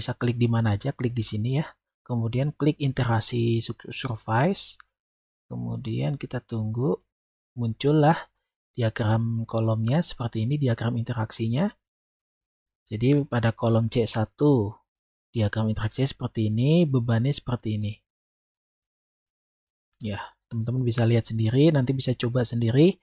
bisa klik di mana aja, klik di sini ya. Kemudian klik interaksi surface. Kemudian kita tunggu muncullah diagram kolomnya seperti ini, diagram interaksinya. Jadi pada kolom C1 diagram interaksi seperti ini, bebannya seperti ini. Ya, teman-teman bisa lihat sendiri, nanti bisa coba sendiri.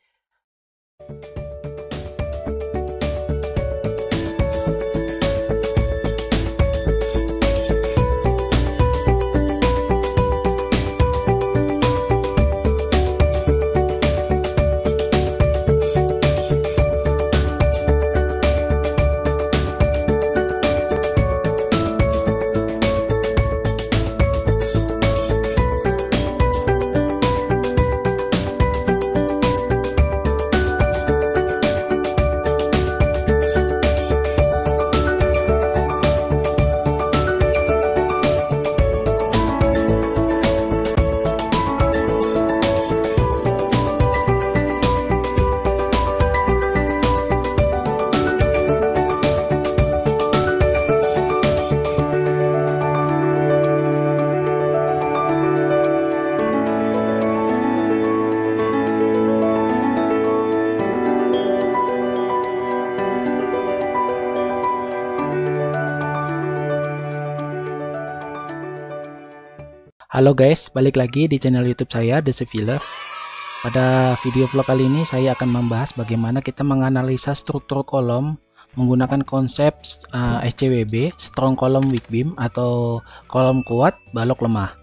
Halo guys, balik lagi di channel YouTube saya, The Civilers. Pada video vlog kali ini saya akan membahas bagaimana kita menganalisa struktur kolom menggunakan konsep SCWB, Strong Column Weak Beam, atau kolom kuat, balok lemah.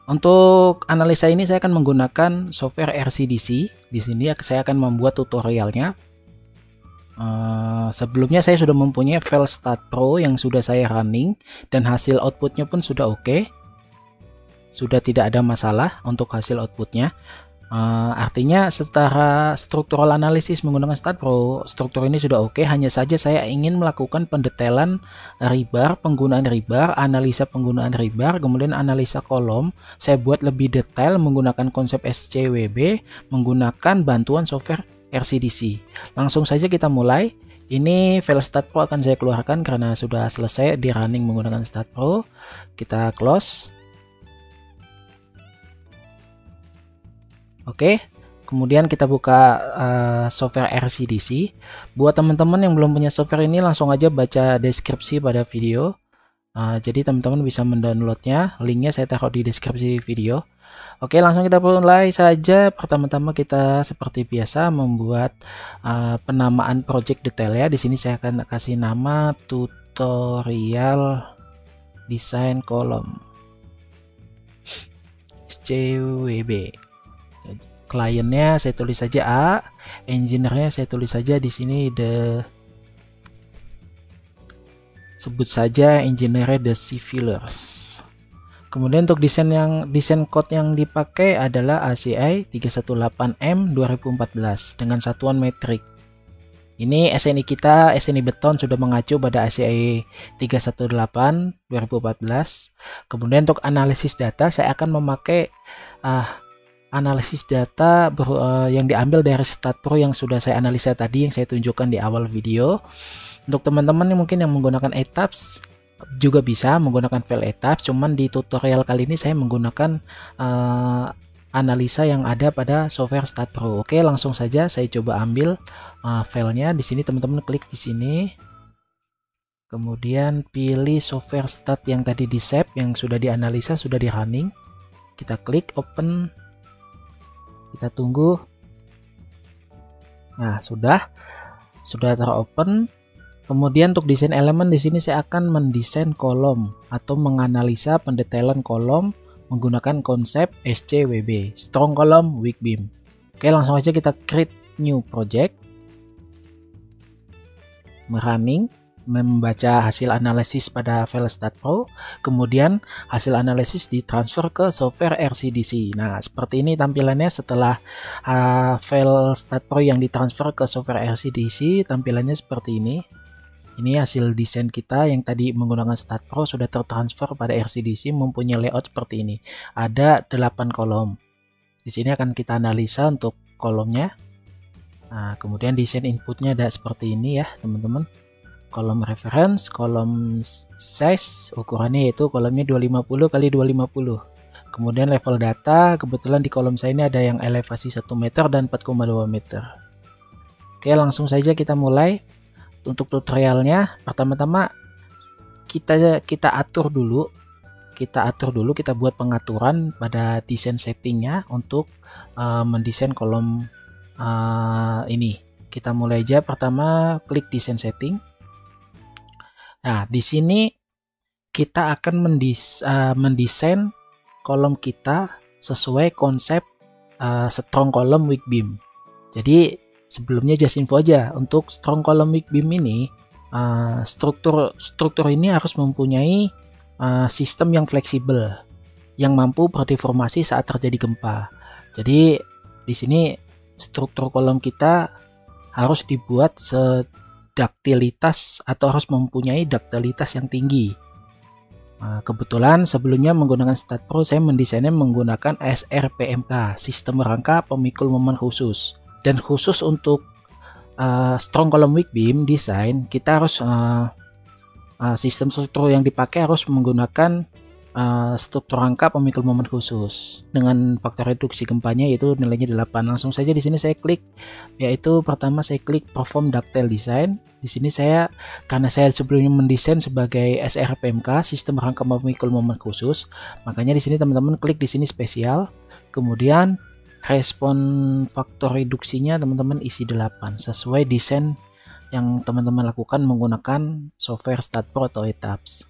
Untuk analisa ini saya akan menggunakan software RCDC. Di sini saya akan membuat tutorialnya. Sebelumnya saya sudah mempunyai file Stat Pro yang sudah saya running dan hasil outputnya pun sudah oke. Sudah tidak ada masalah untuk hasil outputnya. Artinya secara struktural analisis menggunakan Stat Pro, struktur ini sudah oke. Hanya saja saya ingin melakukan pendetailan rebar, penggunaan rebar, analisa penggunaan rebar, kemudian analisa kolom. Saya buat lebih detail menggunakan konsep SCWB, menggunakan bantuan software RCDC. Langsung saja kita mulai. Ini file Stat Pro akan saya keluarkan karena sudah selesai di running menggunakan Stat Pro. Kita close. Oke, kemudian kita buka software RCDC. Buat teman-teman yang belum punya software ini, langsung aja baca deskripsi pada video. Jadi teman-teman bisa mendownloadnya, linknya saya taruh di deskripsi video. Oke, langsung kita mulai saja. Pertama-tama kita seperti biasa membuat penamaan project detail ya. Di sini saya akan kasih nama tutorial desain kolom SCWB. Kliennya saya tulis saja A, engineer-nya saya tulis saja di sini sebut saja engineer The Civilers. Kemudian untuk desain code yang dipakai adalah ACI 318M 2014 dengan satuan metrik. Ini SNI kita, SNI beton sudah mengacu pada ACI 318 2014. Kemudian untuk analisis data saya akan memakai analisis data yang diambil dari Stat Pro yang sudah saya analisa tadi, yang saya tunjukkan di awal video. Untuk teman-teman yang mungkin yang menggunakan ETABS juga bisa menggunakan file ETABS, cuman di tutorial kali ini saya menggunakan analisa yang ada pada software Stat Pro. Oke, langsung saja saya coba ambil filenya. Di sini teman-teman klik di sini. Kemudian pilih software Stat yang tadi di save, yang sudah dianalisa, sudah di running. Kita klik open. Kita tunggu. Nah, sudah teropen. Kemudian untuk desain elemen di sini saya akan mendesain kolom atau menganalisa pendetailan kolom menggunakan konsep SCWB, Strong Column Weak Beam. Oke, langsung aja kita create new project. Running, membaca hasil analisis pada file Stat Pro, kemudian hasil analisis ditransfer ke software RCDC. Nah, seperti ini tampilannya setelah file Stat Pro yang ditransfer ke software RCDC, tampilannya seperti ini. Ini hasil desain kita yang tadi menggunakan Stat Pro sudah tertransfer pada RCDC, mempunyai layout seperti ini. Ada 8 kolom. Di sini akan kita analisa untuk kolomnya. Nah, kemudian desain inputnya ada seperti ini ya, teman-teman. kolom reference, kolom size, ukurannya yaitu kolomnya 250 kali 250. Kemudian level data, kebetulan di kolom saya ini ada yang elevasi 1 meter dan 4,2 meter. Oke, langsung saja kita mulai. Untuk tutorialnya, pertama-tama kita atur dulu. Kita buat pengaturan pada desain settingnya untuk mendesain kolom ini. Kita mulai aja, pertama klik desain setting. Nah, di sini kita akan mendesain kolom kita sesuai konsep strong column weak beam. Jadi sebelumnya just info aja, untuk strong column weak beam ini struktur ini harus mempunyai sistem yang fleksibel, yang mampu berdeformasi saat terjadi gempa. Jadi di sini struktur kolom kita harus dibuat sedaktilitas atau harus mempunyai daktilitas yang tinggi. Kebetulan sebelumnya menggunakan StatPro, saya mendesainnya menggunakan SRPMK, sistem rangka pemikul momen khusus. Dan khusus untuk strong column weak beam design, kita harus sistem struktur yang dipakai harus menggunakan struktur rangka pemikul momen khusus dengan faktor reduksi gempanya yaitu nilainya 8. Langsung saja di sini saya klik, yaitu pertama saya klik perform ductile design. Di sini karena saya sebelumnya mendesain sebagai SRPMK, sistem rangka pemikul momen khusus, makanya di sini teman-teman klik di sini spesial. Kemudian respon faktor reduksinya teman-teman isi 8 sesuai desain yang teman-teman lakukan menggunakan software StatPro atau ETABS.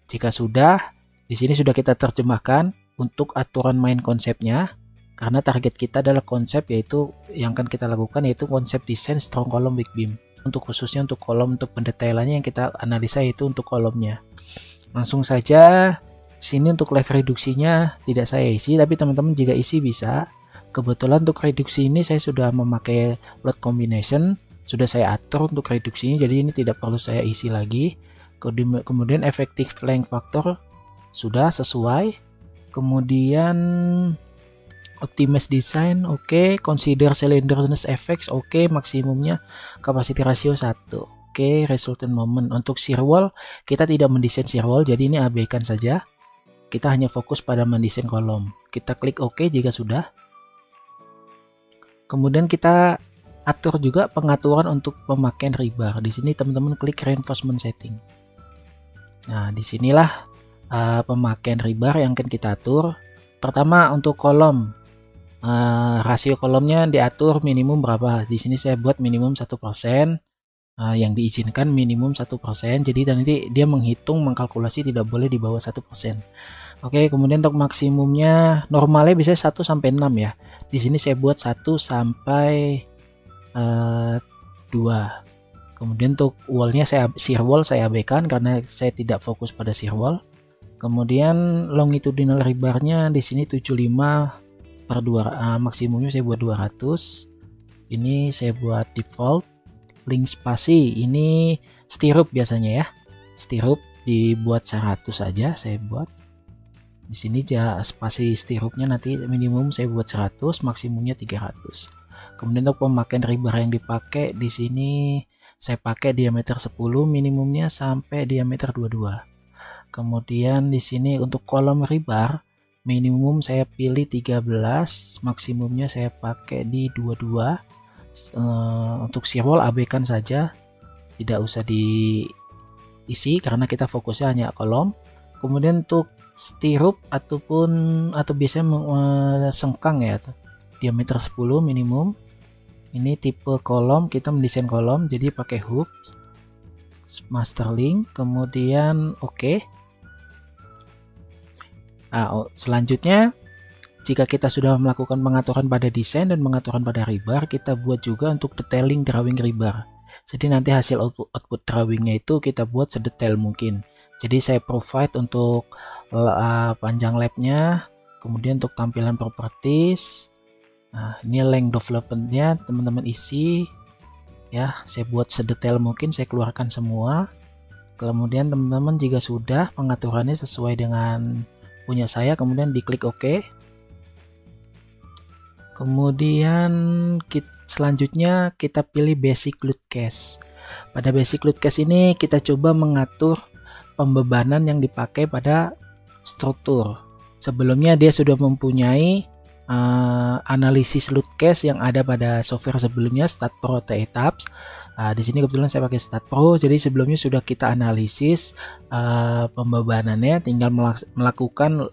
Jika sudah, di sini sudah kita terjemahkan untuk aturan main konsepnya, karena target kita adalah konsep yaitu yang akan kita lakukan yaitu konsep desain strong column weak beam. Untuk khususnya untuk kolom, untuk pendetailannya yang kita analisa yaitu untuk kolomnya. Langsung saja, sini untuk level reduksinya tidak saya isi, tapi teman-teman jika isi bisa. Kebetulan untuk reduksi ini saya sudah memakai load combination, sudah saya atur untuk reduksinya, jadi ini tidak perlu saya isi lagi. Kemudian effective length factor sudah sesuai. Kemudian optimize design oke. Consider cylinderness effects oke. Maksimumnya capacity ratio 1 oke. Resultant moment untuk shear wall kita tidak mendesain shear wall, jadi ini abaikan saja. Kita hanya fokus pada mendesain kolom. Kita klik oke jika sudah. Kemudian kita atur juga pengaturan untuk pemakaian rebar. Di sini teman-teman klik reinforcement setting. Nah, disinilah pemakaian rebar yang akan kita atur. Pertama untuk kolom, rasio kolomnya diatur minimum berapa. Di sini saya buat minimum 1%, yang diizinkan minimum 1%. Jadi nanti dia mengkalkulasi tidak boleh di bawah 1%. Oke, kemudian untuk maksimumnya normalnya bisa 1 sampai 6 ya. Di sini saya buat 1 sampai 2. Kemudian untuk wallnya shear wall saya abaikan karena saya tidak fokus pada shear wall. Kemudian longitudinal rebarnya di sini 75/2, maksimumnya saya buat 200. Ini saya buat default. Link spasi ini stirrup biasanya ya. Stirrup dibuat 100 saja saya buat. Di sini spasi stirrupnya nanti minimum saya buat 100, maksimumnya 300. Kemudian untuk pemakaian rebar yang dipakai di sini saya pakai diameter 10, minimumnya sampai diameter 22. Kemudian di sini untuk kolom rebar minimum saya pilih 13, maksimumnya saya pakai di 22. Untuk shear wall abaikan saja, tidak usah diisi karena kita fokusnya hanya kolom. Kemudian untuk stirrup atau biasanya sengkang ya, diameter 10 minimum. Ini tipe kolom, kita mendesain kolom jadi pakai hook master link. Kemudian oke. Selanjutnya jika kita sudah melakukan pengaturan pada desain dan pengaturan pada rebar, kita buat juga untuk detailing drawing rebar. Jadi nanti hasil output drawingnya itu kita buat sedetail mungkin. Jadi saya provide untuk panjang labnya, kemudian untuk tampilan properties. Nah, ini length developmentnya teman-teman isi ya, saya buat sedetail mungkin, saya keluarkan semua. Kemudian teman-teman jika sudah pengaturannya sesuai dengan punya saya, kemudian diklik OK. Kemudian selanjutnya kita pilih basic load case. Pada basic load case ini kita coba mengatur pembebanan yang dipakai pada struktur. Sebelumnya dia sudah mempunyai analisis load case yang ada pada software sebelumnya, StatPro TETAPS. Di sini kebetulan saya pakai StatPro, jadi sebelumnya sudah kita analisis pembebanannya, tinggal melakukan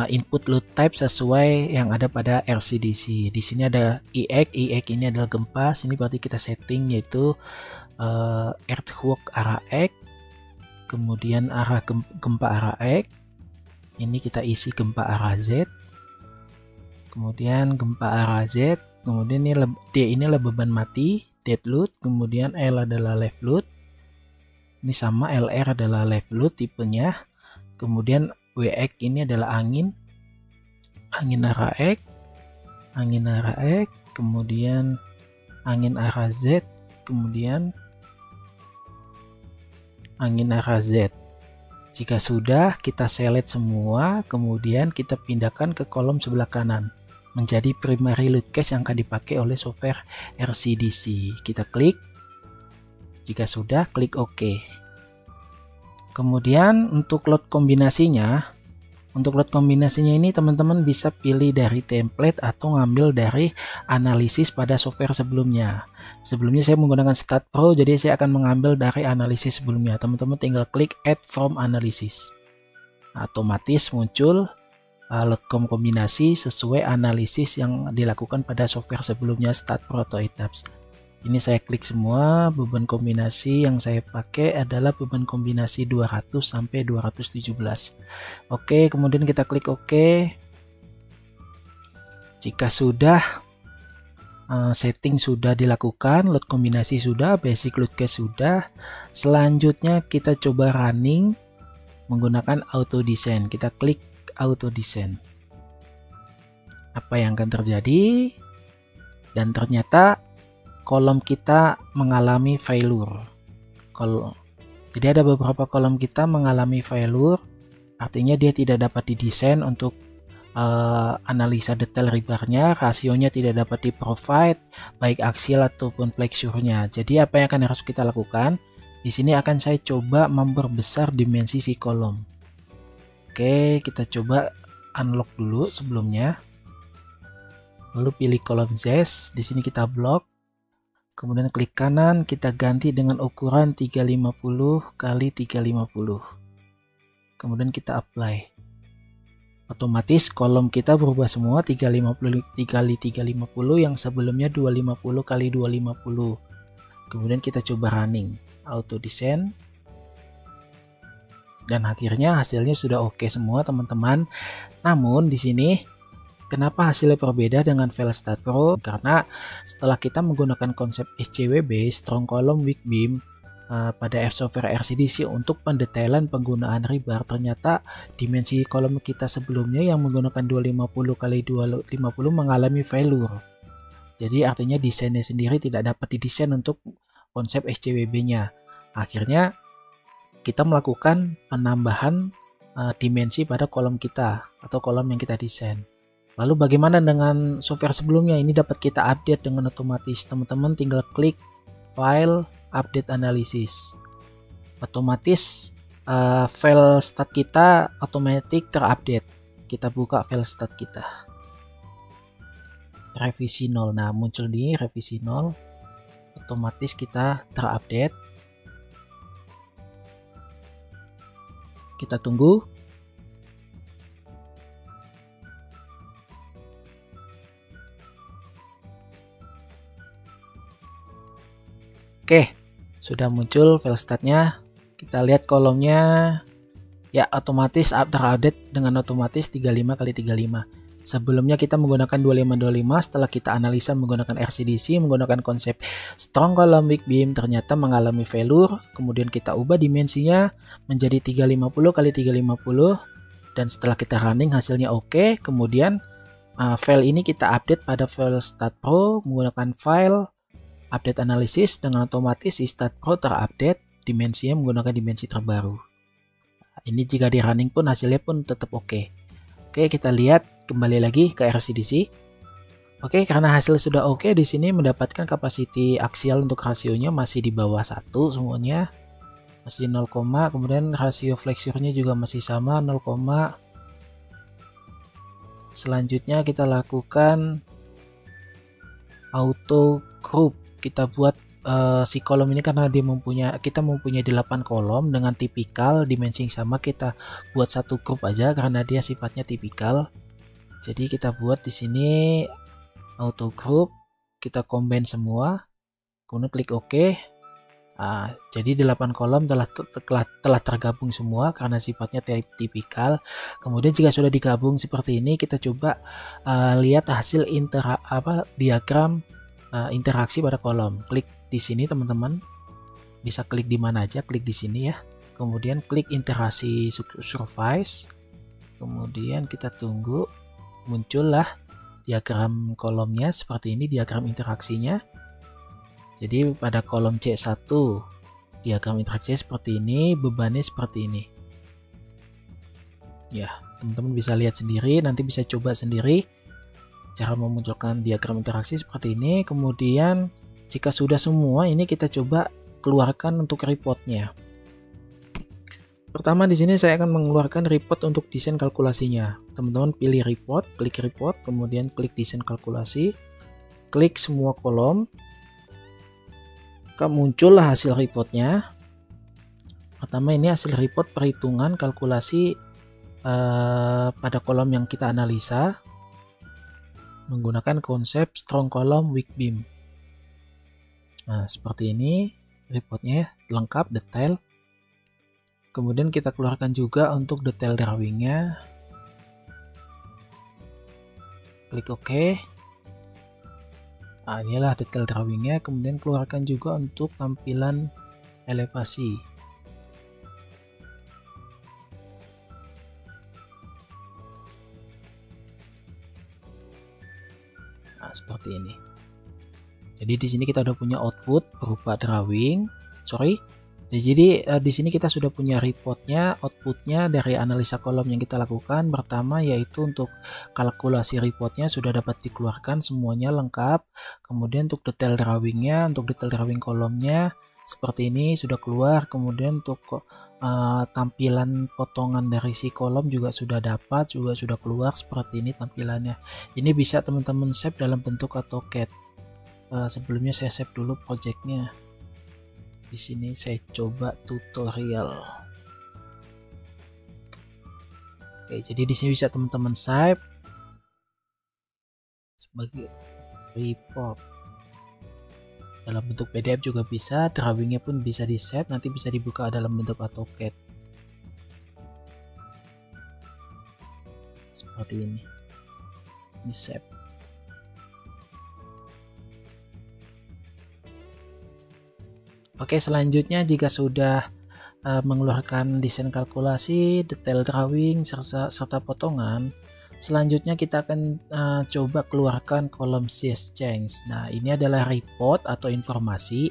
input load type sesuai yang ada pada RCDC. Di sini ada EEC ini adalah gempa, sini berarti kita setting yaitu earthquake arah X, kemudian arah gempa arah X, ini kita isi gempa arah Z, kemudian gempa arah Z, kemudian ini D ini adalah beban mati, dead load, kemudian L adalah live load, ini sama LR adalah live load tipenya, kemudian WX ini adalah angin arah X, kemudian angin arah Z, kemudian angin arah Z. Jika sudah, kita select semua, kemudian kita pindahkan ke kolom sebelah kanan menjadi primary load case yang akan dipakai oleh software RCDC. Kita klik. Jika sudah, klik OK. Kemudian untuk load kombinasinya, ini teman-teman bisa pilih dari template atau ngambil dari analisis pada software sebelumnya. Sebelumnya saya menggunakan StatPro, jadi saya akan mengambil dari analisis sebelumnya. Teman-teman tinggal klik Add from Analysis. Otomatis muncul load kombinasi sesuai analisis yang dilakukan pada software sebelumnya, StatPro atau TETAPS. Ini saya klik semua. Beban kombinasi yang saya pakai adalah beban kombinasi 200 sampai 217. Oke, kemudian kita klik OK. Jika sudah setting sudah dilakukan, load kombinasi sudah, basic load case sudah, selanjutnya kita coba running menggunakan auto design. Kita klik auto design. Apa yang akan terjadi? Dan ternyata kolom kita mengalami failure. Jadi ada beberapa kolom kita mengalami failure, artinya dia tidak dapat didesain untuk analisa detail rebarnya, rasionya tidak dapat di provide baik aksial ataupun flexure-nya. Jadi apa yang akan harus kita lakukan? Di sini akan saya coba memperbesar dimensi si kolom. Oke, kita coba unlock dulu sebelumnya. Lalu pilih kolom Z, di sini kita blok. Kemudian klik kanan, kita ganti dengan ukuran 350 kali 350. Kemudian kita apply. Otomatis kolom kita berubah semua 350 kali 350 yang sebelumnya 250 kali 250. Kemudian kita coba running auto design. Dan akhirnya hasilnya sudah oke semua, teman-teman. Namun di sini kenapa hasilnya berbeda dengan file StatPro? Karena setelah kita menggunakan konsep SCWB, Strong Column Weak Beam, pada software RCDC untuk pendetailan penggunaan rebar, ternyata dimensi kolom kita sebelumnya yang menggunakan 250 kali 250 mengalami failure. Jadi artinya desainnya sendiri tidak dapat didesain untuk konsep SCWB-nya. Akhirnya kita melakukan penambahan dimensi pada kolom kita atau kolom yang kita desain. Lalu bagaimana dengan software sebelumnya? Ini dapat kita update dengan otomatis. Teman-teman tinggal klik file, update analysis. Otomatis file stat kita otomatis terupdate. Kita buka file stat kita. Revisi 0. Nah, muncul di revisi 0. Otomatis kita terupdate. Kita tunggu. Oke, sudah muncul file statnya. Kita lihat kolomnya, ya otomatis terupdate dengan otomatis 35 kali 35. Sebelumnya kita menggunakan 2525, setelah kita analisa menggunakan RCDC, menggunakan konsep Strong Column Weak Beam, ternyata mengalami failure. Kemudian kita ubah dimensinya menjadi 350 kali 350, dan setelah kita running hasilnya oke. Kemudian file ini kita update pada file StatPro menggunakan file update analysis, dengan otomatis si StatPro terupdate dimensinya menggunakan dimensi terbaru. Ini jika di running pun hasilnya pun tetap oke. Oke, kita lihat kembali lagi ke RCDC. Oke, karena hasil sudah oke, di sini mendapatkan kapasiti aksial untuk rasionya masih di bawah 1 semuanya. Masih 0, kemudian rasio flexure-nya juga masih sama 0, selanjutnya kita lakukan auto group. Kita buat si kolom ini karena kita mempunyai 8 kolom dengan tipikal dimensi yang sama, kita buat satu grup aja karena dia sifatnya tipikal. Jadi kita buat di sini auto group, kita combine semua, kemudian klik OK. Jadi 8 kolom telah tergabung semua karena sifatnya tipikal. Kemudian jika sudah digabung seperti ini, kita coba lihat hasil diagram interaksi pada kolom. Klik di sini teman-teman, bisa klik di mana aja, klik di sini ya. Kemudian klik interaksi surface, kemudian kita tunggu muncullah diagram kolomnya seperti ini, diagram interaksinya. Jadi pada kolom C1 diagram interaksi seperti ini, bebannya seperti ini. Ya, teman-teman bisa lihat sendiri, nanti bisa coba sendiri cara memunculkan diagram interaksi seperti ini. Kemudian jika sudah semua, ini kita coba keluarkan untuk reportnya. Pertama di sini saya akan mengeluarkan report untuk desain kalkulasinya. Teman-teman pilih report, klik report, kemudian klik desain kalkulasi, klik semua kolom. Muncullah hasil reportnya. Pertama ini hasil report perhitungan kalkulasi pada kolom yang kita analisa menggunakan konsep strong column weak beam. Nah seperti ini reportnya lengkap, detail. Kemudian kita keluarkan juga untuk detail drawingnya. Klik OK. Nah, inilah detail drawingnya. Kemudian keluarkan juga untuk tampilan elevasi. Nah, seperti ini. Jadi di sini kita udah punya output berupa drawing. Jadi di sini kita sudah punya reportnya, outputnya dari analisa kolom yang kita lakukan. Pertama yaitu untuk kalkulasi reportnya sudah dapat dikeluarkan semuanya lengkap. Kemudian untuk detail drawingnya, untuk detail drawing kolomnya seperti ini sudah keluar. Kemudian untuk tampilan potongan dari si kolom juga sudah dapat, juga sudah keluar seperti ini tampilannya. Ini bisa teman-teman save dalam bentuk AutoCAD. Sebelumnya saya save dulu projectnya. Di sini saya coba tutorial. Oke, jadi di sini bisa teman-teman save sebagai report. Dalam bentuk PDF juga bisa, drawingnya pun bisa di save, nanti bisa dibuka dalam bentuk AutoCAD. Seperti ini. Ini save. Oke, selanjutnya jika sudah mengeluarkan desain kalkulasi, detail drawing, serta potongan, selanjutnya kita akan coba keluarkan kolom CS change. Nah, ini adalah report atau informasi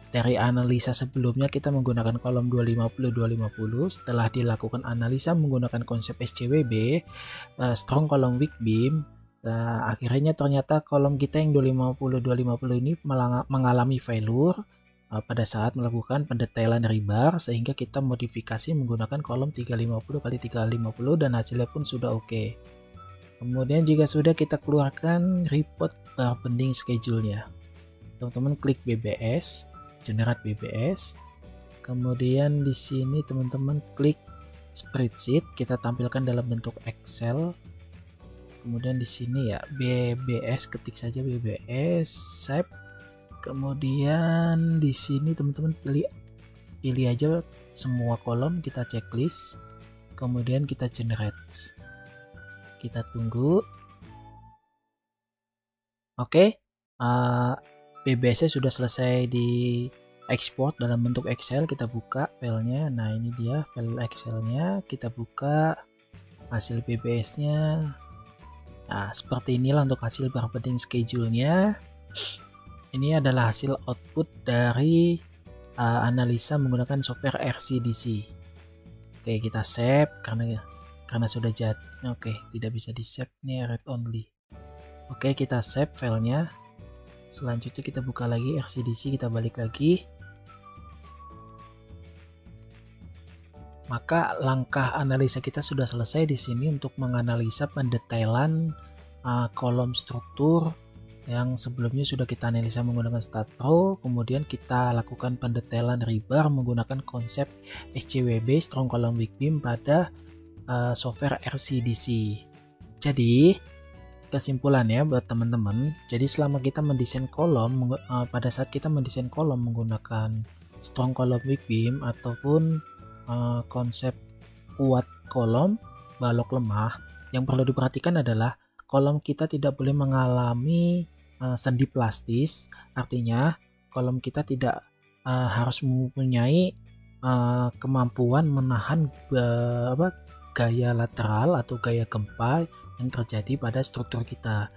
dari analisa sebelumnya. Kita menggunakan kolom 250-250. Setelah dilakukan analisa menggunakan konsep SCWB, strong column weak beam, akhirnya ternyata kolom kita yang 250-250 ini mengalami failure pada saat melakukan pendetailan rebar, sehingga kita modifikasi menggunakan kolom 350x350 dan hasilnya pun sudah oke. Kemudian jika sudah, kita keluarkan report bar bending schedule-nya. Teman-teman klik BBS, generate BBS. Kemudian di sini teman-teman klik spreadsheet, kita tampilkan dalam bentuk Excel. Kemudian di sini ya BBS, ketik saja BBS, save. Kemudian di sini teman-teman pilih aja semua kolom, kita checklist, kemudian kita generate. Kita tunggu. Oke, BBS sudah selesai di export dalam bentuk Excel. Kita buka filenya. Nah, ini dia file Excelnya. Kita buka hasil BBS-nya. Nah, seperti inilah untuk hasil bar bending schedule-nya. Ini adalah hasil output dari analisa menggunakan software RCDC. Oke, kita save karena sudah jadi. Oke, tidak bisa di save nih, read only. Oke, kita save filenya. Selanjutnya kita buka lagi RCDC, kita balik lagi. Maka langkah analisa kita sudah selesai di sini untuk menganalisa pendetailan kolom struktur yang sebelumnya sudah kita analisa menggunakan StatPro. Kemudian kita lakukan pendetailan rebar menggunakan konsep SCWB strong column weak beam pada software RCDC. Jadi kesimpulannya buat teman-teman, jadi selama kita mendesain kolom, pada saat kita mendesain kolom menggunakan strong column weak beam ataupun konsep kuat kolom, balok lemah, yang perlu diperhatikan adalah kolom kita tidak boleh mengalami sendi plastis. Artinya kolom kita tidak harus mempunyai kemampuan menahan gaya lateral atau gaya gempa yang terjadi pada struktur kita.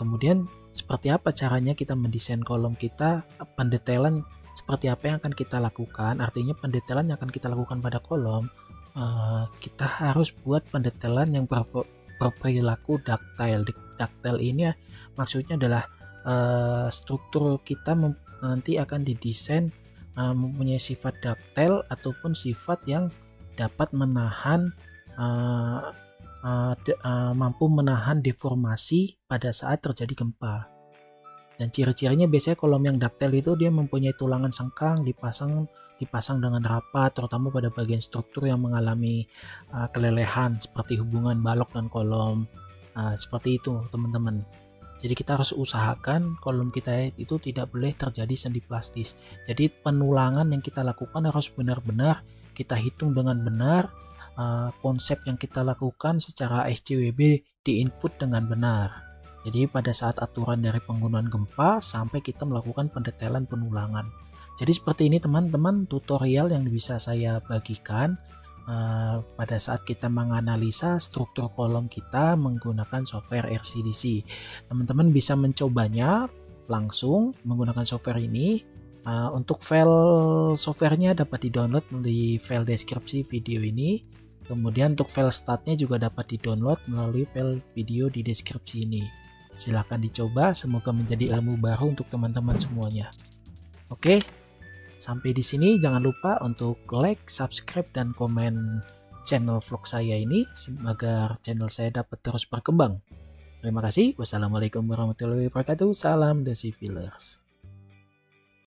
Kemudian seperti apa caranya kita mendesain kolom kita, pendetailan seperti apa yang akan kita lakukan. Artinya pendetailan yang akan kita lakukan pada kolom, kita harus buat pendetailan yang berperilaku ductile. Ductile ini maksudnya adalah struktur kita nanti akan didesain mempunyai sifat ductile ataupun sifat yang dapat menahan mampu menahan deformasi pada saat terjadi gempa. Dan ciri-cirinya biasanya kolom yang ductile itu dia mempunyai tulangan sengkang dipasang dengan rapat, terutama pada bagian struktur yang mengalami kelelehan seperti hubungan balok dan kolom. Seperti itu teman-teman. Jadi kita harus usahakan kolom kita itu tidak boleh terjadi sendi plastis. Jadi penulangan yang kita lakukan harus benar-benar kita hitung dengan benar. Konsep yang kita lakukan secara SCWB diinput dengan benar. Jadi pada saat aturan dari penggunaan gempa sampai kita melakukan pendetailan penulangan. Jadi seperti ini teman-teman tutorial yang bisa saya bagikan pada saat kita menganalisa struktur kolom kita menggunakan software RCDC. Teman-teman bisa mencobanya langsung menggunakan software ini. Untuk file softwarenya dapat di-download di file deskripsi video ini. Kemudian untuk file statnya juga dapat di-download melalui file video di deskripsi ini. Silahkan dicoba, semoga menjadi ilmu baru untuk teman-teman semuanya. Oke, sampai di sini jangan lupa untuk like, subscribe, dan komen channel vlog saya ini agar channel saya dapat terus berkembang. Terima kasih. Wassalamualaikum warahmatullahi wabarakatuh. Salam The Civilers.